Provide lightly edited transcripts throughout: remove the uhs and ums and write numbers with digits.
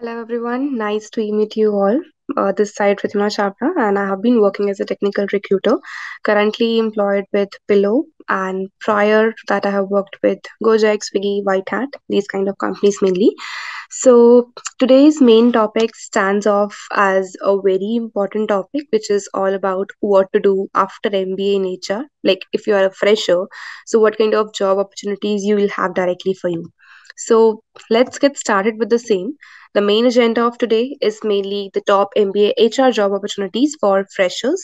Hello everyone, nice to meet you all. This side Ritima Chapra, and I have been working as a technical recruiter, currently employed with Pillow, and prior to that, I have worked with Gojek, Swiggy, White Hat, these kind of companies mainly. So today's main topic stands off as a very important topic, which is all about what to do after MBA in HR. Like if you are a fresher, so what kind of job opportunities you will have directly for you. So let's get started with the same. The main agenda of today is mainly the top MBA HR job opportunities for freshers.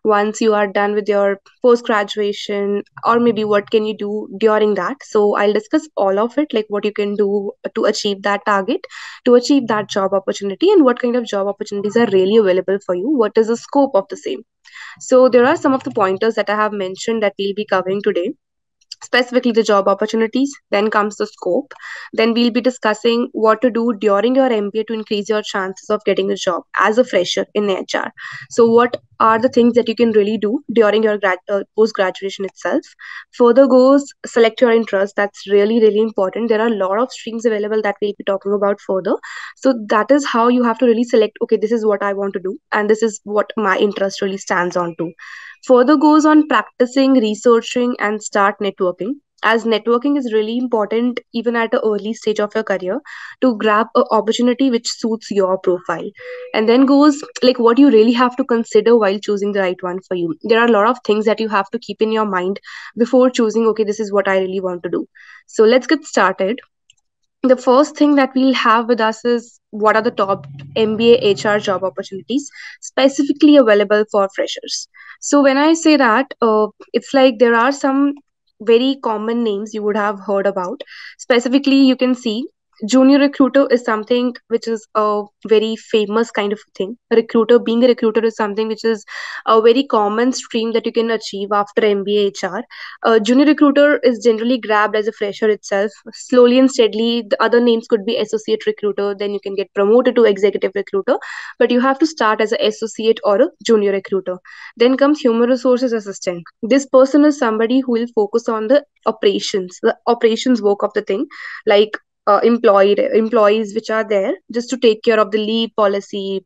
Once you are done with your post graduation, or maybe what can you do during that. So I'll discuss all of it, like what you can do to achieve that target, to achieve that job opportunity, and what kind of job opportunities are really available for you. What is the scope of the same? So there are some of the pointers that I have mentioned that we'll be covering today, specifically the job opportunities. Then comes the scope. Then we'll be discussing what to do during your MBA to increase your chances of getting a job as a fresher in HR. So what are the things that you can really do during your post graduation itself? Further goes select your interest. That's really important. There are a lot of streams available that we'll be talking about further. So that is how you have to really select, okay, this is what I want to do and this is what my interest really stands on to. Further goes on practicing, researching, and start networking. As networking is really important even at an early stage of your career to grab an opportunity which suits your profile. And then goes like what you really have to consider while choosing the right one for you. There are a lot of things that you have to keep in your mind before choosing, okay, this is what I really want to do. So let's get started. The first thing that we'll have with us is what are the top MBA HR job opportunities specifically available for freshers. So when I say that, it's like there are some very common names you would have heard about. Specifically, you can see junior recruiter is something which is a very famous kind of thing. A recruiter, being a recruiter, is something which is a very common stream that you can achieve after MBA HR. Junior recruiter is generally grabbed as a fresher itself. Slowly and steadily, the other names could be associate recruiter. Then you can get promoted to executive recruiter, but you have to start as an associate or a junior recruiter. Then comes human resources assistant. This person is somebody who will focus on the operations work of the thing, like employees which are there just to take care of the leave policy,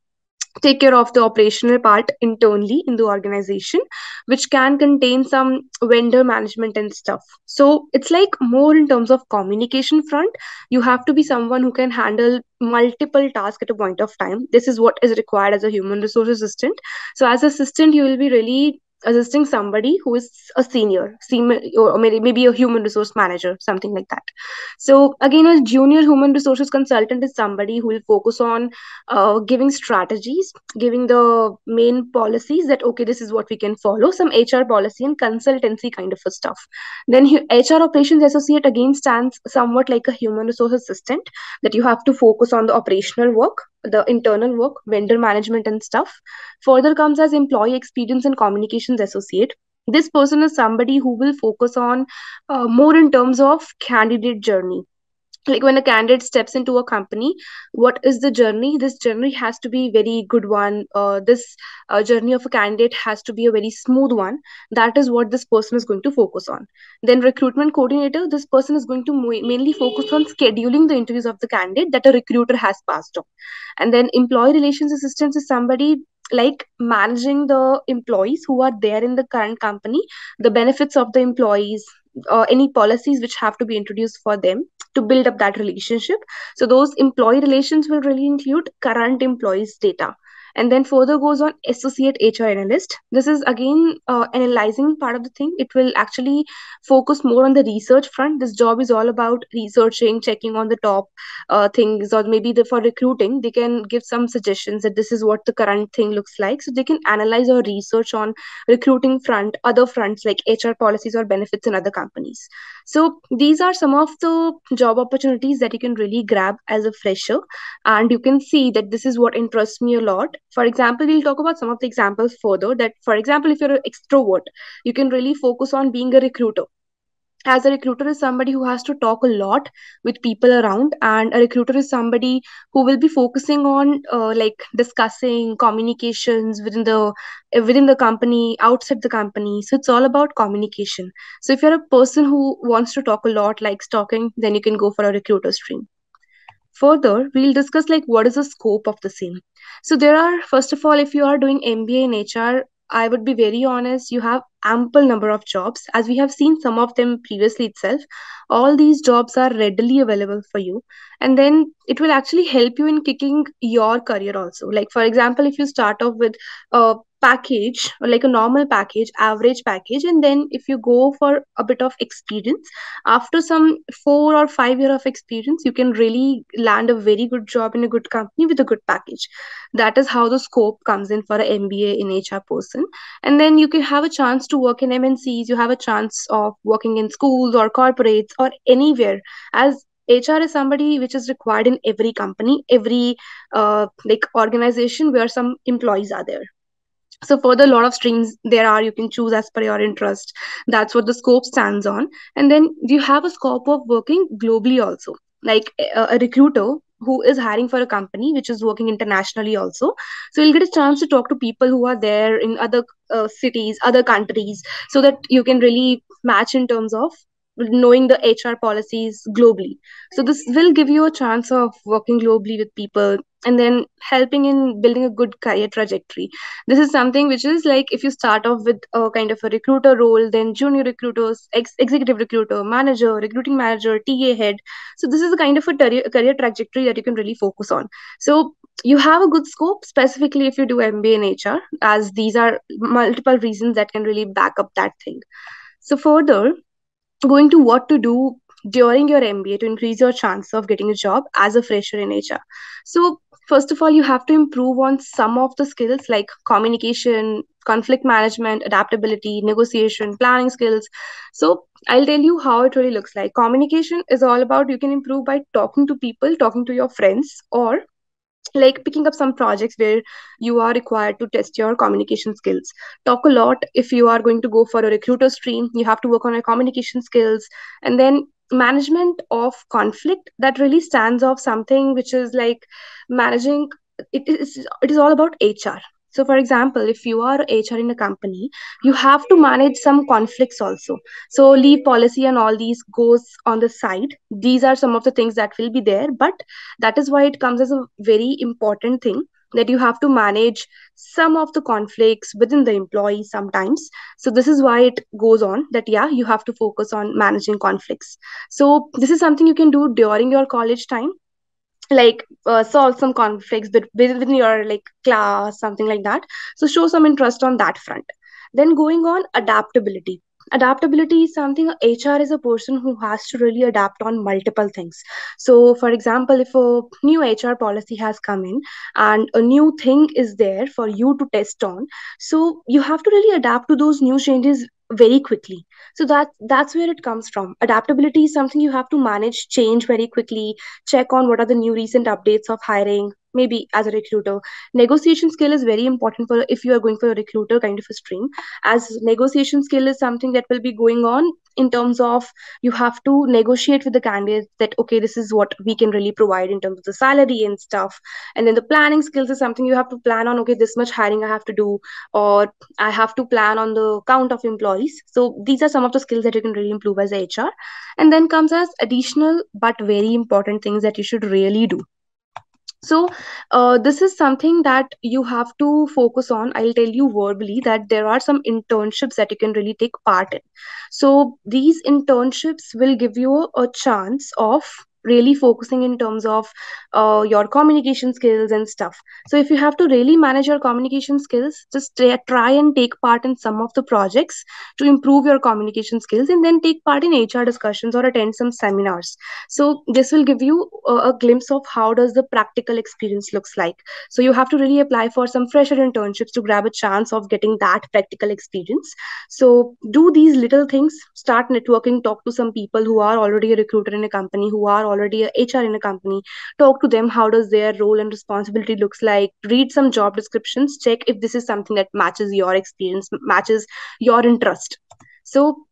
take care of the operational part internally in the organization, which can contain some vendor management and stuff. So it's like more in terms of communication front. You have to be someone who can handle multiple tasks at a point of time. This is what is required as a human resource assistant. So as assistant, you will be really assisting somebody who is a senior or maybe a human resource manager, something like that. So again, a junior human resources consultant is somebody who will focus on giving strategies, giving the main policies that okay, this is what we can follow, some HR policy and consultancy kind of a stuff. Then HR operations associate again stands somewhat like a human resource assistant, that you have to focus on the operational work, the internal work, vendor management and stuff. Further comes as employee experience and communications associate. This person is somebody who will focus on more in terms of candidate journey. Like when a candidate steps into a company, what is the journey? This journey has to be very good one. This journey of a candidate has to be a very smooth one. That is what this person is going to focus on. Then recruitment coordinator, this person is going to mainly focus on scheduling the interviews of the candidate that a recruiter has passed on. And then employee relations assistance is somebody like managing the employees who are there in the current company, the benefits of the employees, any policies which have to be introduced for them to build up that relationship. So those employee relations will really include current employees data. And then further goes on associate HR analyst. This is again analyzing part of the thing. It will actually focus more on the research front. This job is all about researching, checking on the top things, or maybe for recruiting they can give some suggestions that this is what the current thing looks like, so they can analyze or research on recruiting front, other fronts like HR policies or benefits in other companies. So these are some of the job opportunities that you can really grab as a fresher, and you can see that this is what interests me a lot. For example, we'll talk about some of the examples further. That for example, if you're an extrovert, you can really focus on being a recruiter. As a recruiter is somebody who has to talk a lot with people around, and a recruiter is somebody who will be focusing on like discussing communications within the company, outside the company. So it's all about communication. So if you're a person who wants to talk a lot, likes talking, then you can go for a recruiter stream. Further, we'll discuss like what is the scope of the same. So there are, first of all, if you are doing MBA in HR, I would be very honest, you have ample number of jobs, as we have seen some of them previously itself. All these jobs are readily available for you, and then it will actually help you in kicking your career also. Like for example, if you start off with a package or like a normal package, average package, and then if you go for a bit of experience, after some 4 or 5 year of experience, you can really land a very good job in a good company with a good package. That is how the scope comes in for an MBA in HR person. And then you can have a chance to work in MNCs, you have a chance of working in schools or corporates or anywhere, as HR is somebody which is required in every company, every like organization where some employees are there. So further, a lot of streams there are, you can choose as per your interest. That's what the scope stands on. And then you have a scope of working globally also, like a recruiter who is hiring for a company which is working internationally also, so you'll get a chance to talk to people who are there in other cities, other countries, so that you can really match in terms of knowing the HR policies globally. So this will give you a chance of working globally with people, and then helping in building a good career trajectory. This is something which is like, if you start off with a kind of a recruiter role, then junior recruiters, executive recruiter, manager, recruiting manager, TA head. So this is a kind of a career trajectory that you can really focus on. So you have a good scope, specifically if you do MBA in HR, as these are multiple reasons that can really back up that thing. So further, going to what to do during your MBA to increase your chance of getting a job as a fresher in HR. So, first of all, you have to improve on some of the skills like communication, conflict management, adaptability, negotiation, planning skills. So, I'll tell you how it really looks like. Communication is all about, you can improve by talking to people, talking to your friends, or like picking up some projects where you are required to test your communication skills. Talk a lot. If you are going to go for a recruiter stream, you have to work on your communication skills. And then management of conflict, that really stands off something which is like managing. It is all about HR. So for example, if you are HR in a company, you have to manage some conflicts also. So leave policy and all these goes on the side. These are some of the things that will be there, but that is why it comes as a very important thing, that you have to manage some of the conflicts within the employees sometimes. So this is why it goes on that, yeah, you have to focus on managing conflicts. So this is something you can do during your college time, like solve some conflicts within your like class, something like that. So show some interest on that front. Then going on adaptability. Adaptability is something, HR is a person who has to really adapt on multiple things. So for example, if a new HR policy has come in and a new thing is there for you to test on, so you have to really adapt to those new changes very quickly. So that's where it comes from. Adaptability is something you have to manage change very quickly, check on what are the new recent updates of hiring, maybe as a recruiter. Negotiation skill is very important for if you are going for a recruiter kind of a stream, as negotiation skill is something that will be going on in terms of, you have to negotiate with the candidates that okay, this is what we can really provide in terms of the salary and stuff. And then the planning skills is something you have to plan on, okay, this much hiring I have to do, or I have to plan on the count of employees. So these are some of the skills that you can really improve as HR. And then comes as additional but very important things that you should really do. So this is something that you have to focus on. I'll tell you verbally that there are some internships that you can really take part in. So these internships will give you a chance of really focusing in terms of your communication skills and stuff. So if you have to really manage your communication skills, just try and take part in some of the projects to improve your communication skills, and then take part in HR discussions or attend some seminars. So this will give you a glimpse of how does the practical experience looks like. So you have to really apply for some fresher internships to grab a chance of getting that practical experience. So do these little things, start networking, talk to some people who are already a recruiter in a company, who are already a HR in a company. Talk to them, how does their role and responsibility looks like, read some job descriptions, check if this is something that matches your experience, matches your interest. So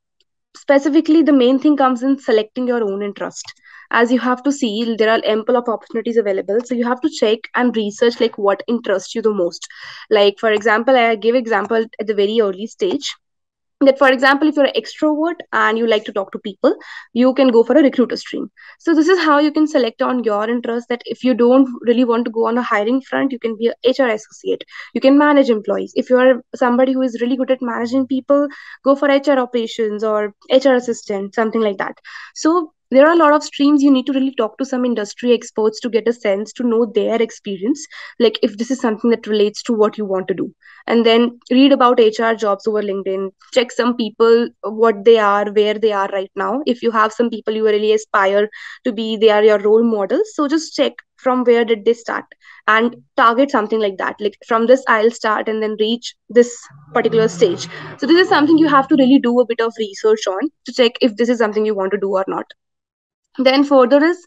specifically, the main thing comes in selecting your own interest, as you have to see there are ample of opportunities available. So you have to check and research like what interests you the most. Like for example, I give example at the very early stage, That, for example, if you're an extrovert and you like to talk to people, you can go for a recruiter stream. So this is how you can select on your interest, that if you don't really want to go on a hiring front, you can be a HR associate, you can manage employees. If you are somebody who is really good at managing people, go for HR operations or HR assistant, something like that. So there are a lot of streams. You need to really talk to some industry experts to get a sense, to know their experience, like if this is something that relates to what you want to do. And then read about HR jobs over LinkedIn, check some people, what they are, where they are right now. If you have some people you really aspire to be, they are your role models, so just check from where did they start and target something like that, like from this I'll start and then reach this particular stage. So this is something you have to really do a bit of research on, to check if this is something you want to do or not. Then further is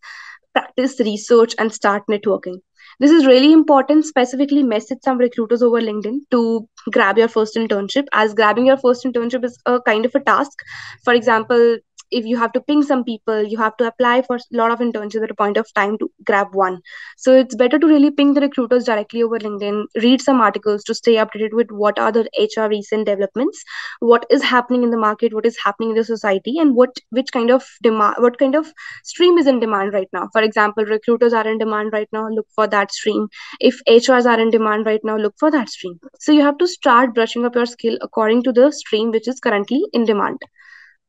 practice research and start networking. This is really important. Specifically, message some recruiters over LinkedIn to grab your first internship, as grabbing your first internship is a kind of a task. For example, if you have to ping some people, you have to apply for a lot of internships at a point of time to grab one. So it's better to really ping the recruiters directly over LinkedIn, read some articles to stay updated with what are the HR recent developments, what is happening in the market, what is happening in the society, and which kind of demand, what kind of stream is in demand right now. For example, recruiters are in demand right now, look for that stream. If HRs are in demand right now, look for that stream. So you have to start brushing up your skill according to the stream which is currently in demand.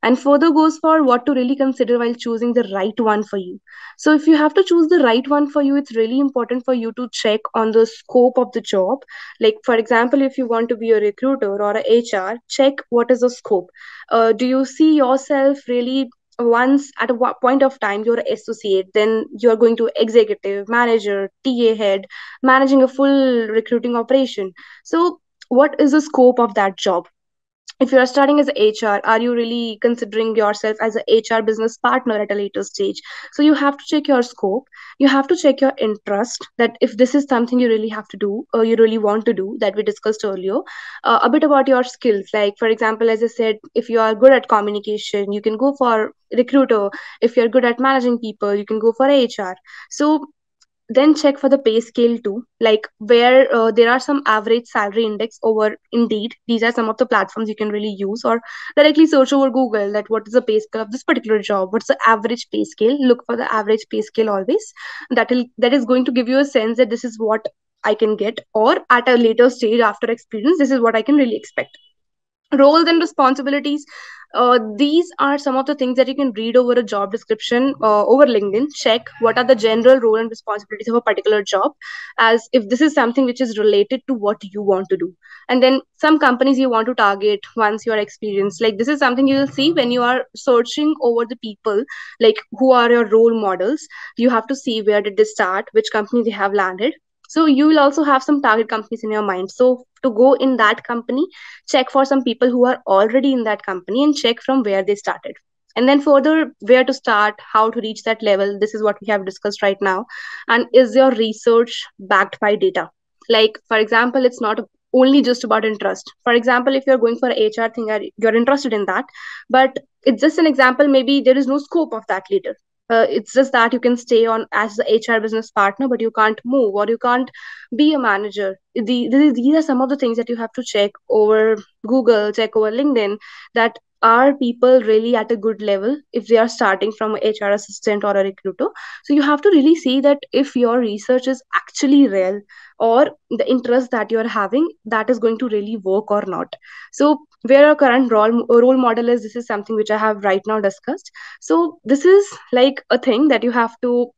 And further goes for what to really consider while choosing the right one for you. So if you have to choose the right one for you, it's really important for you to check on the scope of the job. Like, for example, if you want to be a recruiter or a HR, check what is the scope. Do you see yourself really, once at a point of time you're an associate, then you're going to executive manager, TA head, managing a full recruiting operation. So what is the scope of that job? If you're starting as a HR, are you really considering yourself as a HR business partner at a later stage? So you have to check your scope. You have to check your interest, that if this is something you really have to do or you really want to do, that we discussed earlier. A bit about your skills. Like, for example, as I said, if you are good at communication, you can go for recruiter. If you're good at managing people, you can go for HR. So then check for the pay scale too, like where there are some average salary index over Indeed. These are some of the platforms you can really use, or directly search over Google that what is the pay scale of this particular job, what's the average pay scale. Look for the average pay scale always. That is going to give you a sense that this is what I can get, or at a later stage after experience, this is what I can really expect. Roles and responsibilities, these are some of the things that you can read over a job description over LinkedIn. Check what are the general role and responsibilities of a particular job, as if this is something which is related to what you want to do. And then some companies you want to target once you are experienced, like this is something you will see when you are searching over the people, like who are your role models. You have to see where did they start, which company they have landed. So you will also have some target companies in your mind. So to go in that company, check for some people who are already in that company and check from where they started. And then further, where to start, how to reach that level, this is what we have discussed right now. And is your research backed by data? Like, for example, it's not only just about interest. For example, if you're going for HR thing, you're interested in that, but it's just an example, maybe there is no scope of that later. It's just that you can stay on as the HR business partner, but you can't move or you can't be a manager. These are some of the things that you have to check over Google, check over LinkedIn, that are people really at a good level if they are starting from a HR assistant or a recruiter. So you have to really see that if your research is actually real, or the interest that you're having, that is going to really work or not. So where our current role model is, this is something which I have right now discussed. So this is like a thing that you have to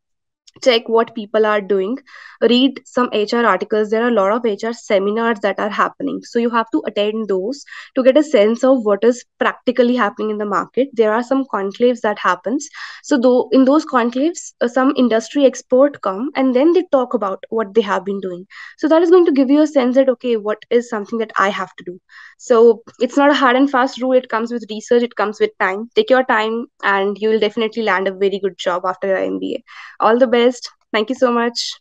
check what people are doing, read some HR articles. There are a lot of HR seminars that are happening, so you have to attend those to get a sense of what is practically happening in the market. There are some conclaves that happens, so though in those conclaves some industry expert come and then they talk about what they have been doing. So that is going to give you a sense that okay, what is something that I have to do. So it's not a hard and fast rule, it comes with research, it comes with time. Take your time and you will definitely land a very good job after your MBA. All the best. Thank you so much.